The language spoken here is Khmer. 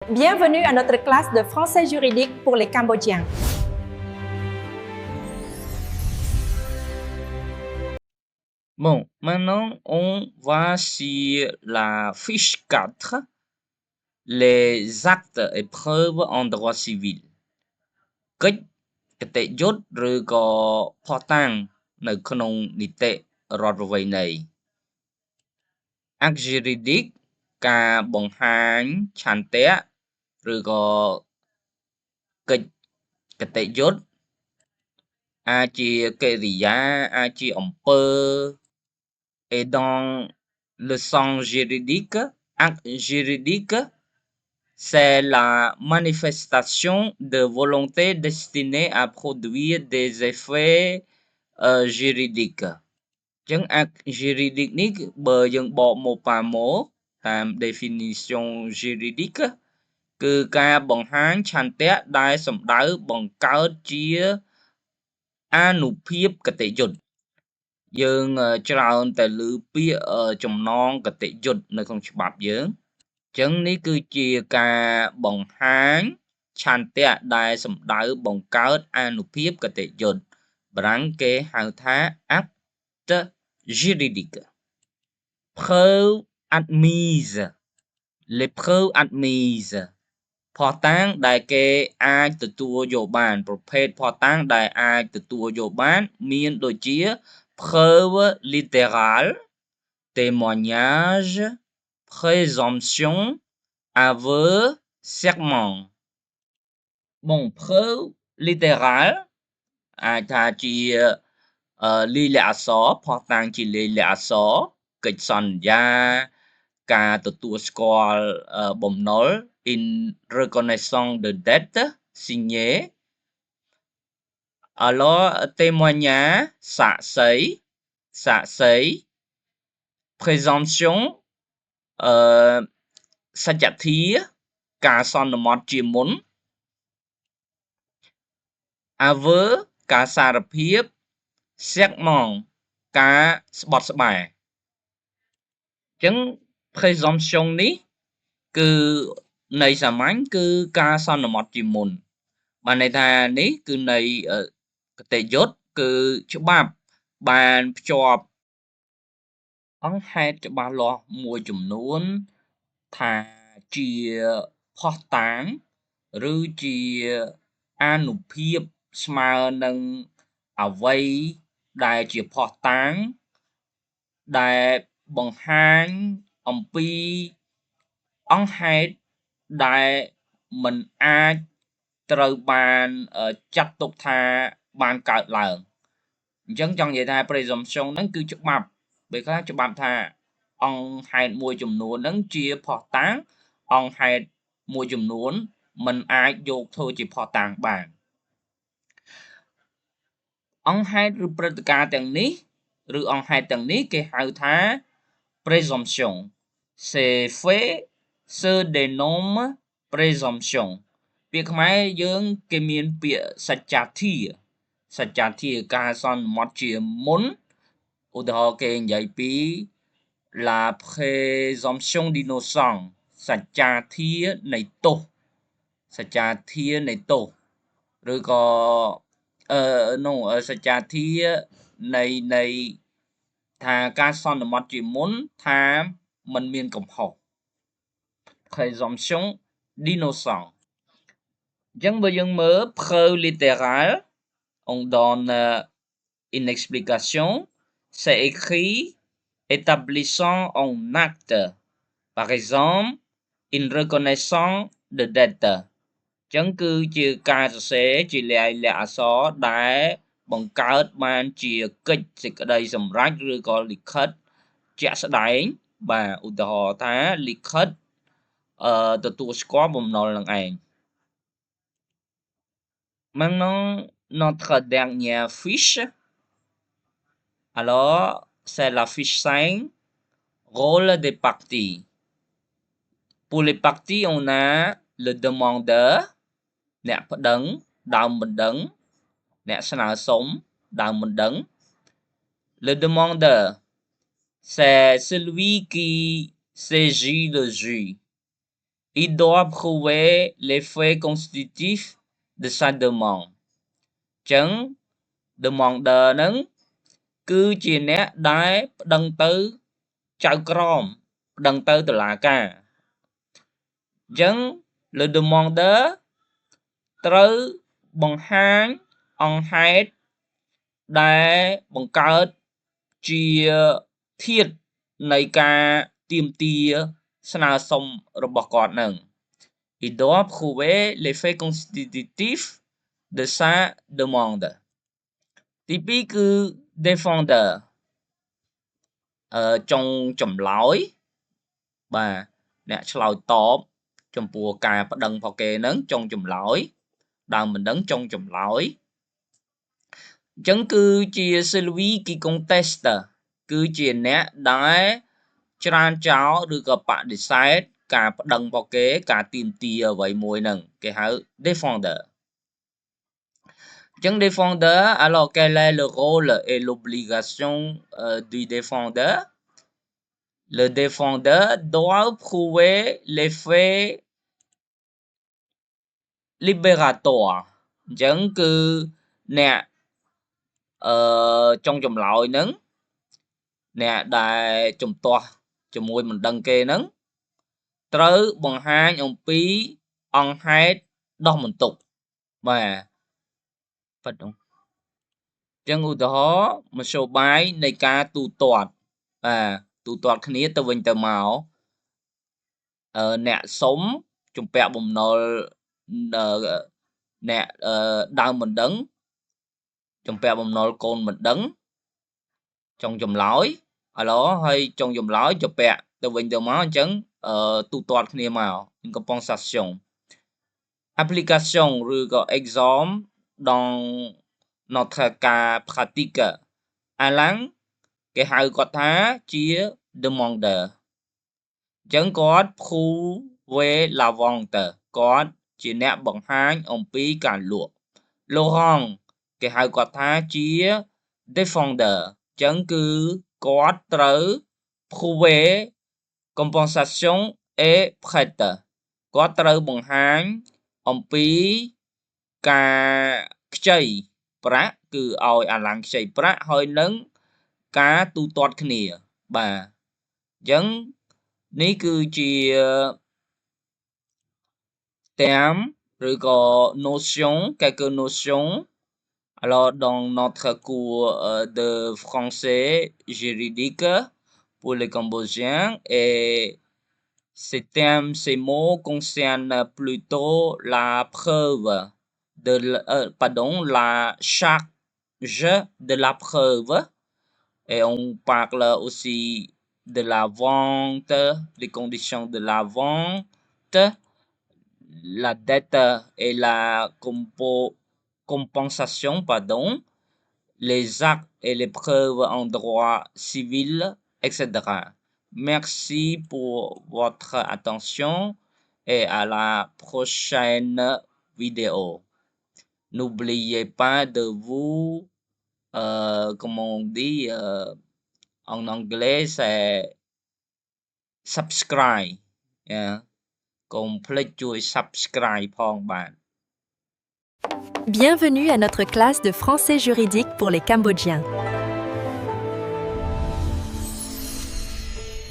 Bienvenue à notre classe de français juridique pour les Cambodgiens. Bon, maintenant on va sur la fiche 4, les actes et preuves en droit civil. កិច្ចគតិយុត្តឬក៏ភស្តុតាងនៅក្នុងនីតិរដ្ឋប្រវេណី Acte juridique ការបង្ហាញឆន្ទៈឬក៏កិច្ចគតិយុត្តអាចជាកិរិយាអាចជាអំពើ et dans le sens juridique acte juridique c'est la manifestation de volonté destinée à produire des effets juridiques អញ្ចឹង acte juridique នេះបើយើងបកមកប៉ាមកតាម definition juridique គឺការបង្ហាញឆន្ទៈដែលសំដៅបង្កើតជាអានុភាពគតិយុត្តយើងច្រើនតែឮពាក្យចំណងគតិយុត្តនៅក្នុងច្បាប់យើងអញ្ចឹងនេះគឺជាការបង្ហាញឆន្ទៈដែលសំដៅបង្កើតអានុភាពគតិយុត្តបារាំងគេហៅថា acte juridique preuve admise les preuves admise ភស្តុតាងដែលគេអាចទទួលយកបានប្រភេទភស្តុតាងដែលអាចទទួលយកបានមានដូចជា preuve littérale témoignage présomption aveu serment bon preuve littérale អាចថាជាលាយលក្ខណ៍អក្សរភស្តុតាងជាលាយលក្ខណ៍អក្សរកិច្ចសន្យាការទទួលស្គាល់បំណុល une reconnaissance de dette signée alors témoignage សាក្សី présomption សច្ចធាតុការសន្មត់ជាមុន aveu ការសារភាព serment ការស្បត់ស្បែកអញ្ចឹង présomption នេះគឺន័យសាមញ្ញគឺការសន្មត់ជាមុនបានន័យថានេះគឺន័យគតិយុត្តគឺច្បាប់បានភ្ជាប់អង្គហេតុច្បាស់លាស់មួយចំនួនថាជាភស្តុតាងឬជាអានុភាពស្មើនឹងអ្វីដែលជាភស្តុតាងដែលបង្ហាញអំពីអង្គហេតុដែលមិនអាចត្រូវបានចាត់ទុកថាបានកើតឡើងអញ្ចឹងចង់និយាយថា presumption ហ្នឹងគឺច្បាប់ពេលខ្លះច្បាប់ថាអង្គហេតុមួយចំនួនហ្នឹងជាភស្តុតាងអង្គហេតុមួយចំនួនមិនអាចយកធ្វើជាភស្តុតាងបានអង្គហេតុឬព្រឹត្តិការណ៍ទាំងនេះឬអង្គហេតុទាំងនេះគេហៅថា présomption ces faits se dénomme présomption ពាក្យខ្មែរយើងគេមានពាក្យសច្ចាធាតុការសន្មត់ជាមុនឧទាហរណ៍គេនិយាយពី la présomption d'innocence សច្ចាធាតុនៃទោសឬក៏សច្ចាធាតុនៃថាការសន្មត់ជាមុនថាมันមានកំហុស présomption d'innocence អញ្ចឹងបើយើងមើល preuve littérale on donne une explication c'est écrit établissant un acte par exemple une reconnaissance de dette អញ្ចឹងគឺជាការសរសេរជាលាយលក្ខណ៍អក្សរដែលបង្កើតបានជាកិច្ចសេចក្តីសម្រេចឬក៏លិខិតជាក់ស្ដែងបាទឧទាហរណ៍ថាលិខិតទទួលស្គាល់បំណុលនឹងឯងMaintenant, notre dernière fiche, alors c'est la fiche 5, rôle des parties. Pour les parties, on a le demandeur, អ្នកប្តឹងដើមបណ្ដឹងអ្នកស្នើសុំដើមបណ្ដឹង Le demandeur, c'est celui qui saisit le juge. il doit prouver les faits constitutifs de sa demande ចឹង demander ហ្នឹងគឺជាអ្នកដែលប្តឹងទៅចៅក្រមប្តឹងទៅតុលាការអញ្ចឹង le demander ត្រូវបង្ហាញអង្គហេតុដែលបង្កើតជាធាតុនៃការទាមទារស្នើសុំរបស់គាត់នឹង il doit prouver les faits constitutifs de sa demande ទី2គឺ défendeur ចុងចម្លើយបាទអ្នកឆ្លើយតបចំពោះការប្តឹងរបស់គេនឹងចុងចម្លើយដើមមិនដឹងចុងចម្លើយអញ្ចឹងគឺជា celui qui conteste គឺជាអ្នកដែលច្រានចោលឬក៏បដិសេធការប្តឹងរបស់គេការទាមទារអ្វីមួយហ្នឹងគេហៅ défendeur អញ្ចឹង défendeur alors quel est le rôle et l'obligation du défendeur le défendeur doit prouver les faits libératoires អញ្ចឹងគឺអ្នកចុងចម្លើយហ្នឹងអ្នកដែលជំទាស់ជាមួយមិនដឹងគេហ្នឹងត្រូវបង្ហាញអំពីអង្គហេតុដោះបន្ទុកបាទប៉ិតអញ្ចឹងឧទាហរណ៍មធ្យោបាយនៃការទូទាត់ទូទាត់គ្នាទៅវិញទៅមកអ្នកសុំជំពាក់បំណុលអ្នកដើមមិនដឹងជំពាក់បំណុលកូនមិនដឹងចុងចម្លើយហើយចុងចម្លើយជំពាក់ទៅវិញទៅមកអញ្ចឹងទូទាត់គ្នាមក une compensation application ឬក៏ exemple dans notre cas pratique Alan គេហៅគាត់ថាជា demander អញ្ចឹងគាត់ prouver la vente គាត់ជាអ្នកបង្ហាញអំពីការលក់ Laurent គេហៅគាត់ថាជា défendeur អញ្ចឹងគឺគាត់ត្រូវ prouver compensation et prête គាត់ត្រូវបង្ហាញអំពីការខ្ចីប្រាក់គឺឲ្យអាឡាំងខ្ចីប្រាក់ហើយនឹងការទូទាត់គ្នាបាទអញ្ចឹងនេះគឺជា terme ឬក៏ notion quelques notions alors dans notre cours de français juridique pour les Cambodgiens et ces termes, ces mots concernent plutôt la preuve la charge de la preuve et on parle aussi de la vente, les conditions de la vente, la dette et la compensation, les actes et les preuves en droit civil, etc. Merci pour votre attention et à la prochaine vidéo. N'oubliez pas de vous, comment on dit en anglais, c'est subscribe. Complète subscribe ផងបាទ Bienvenue à notre classe de français juridique pour les Cambodgiens.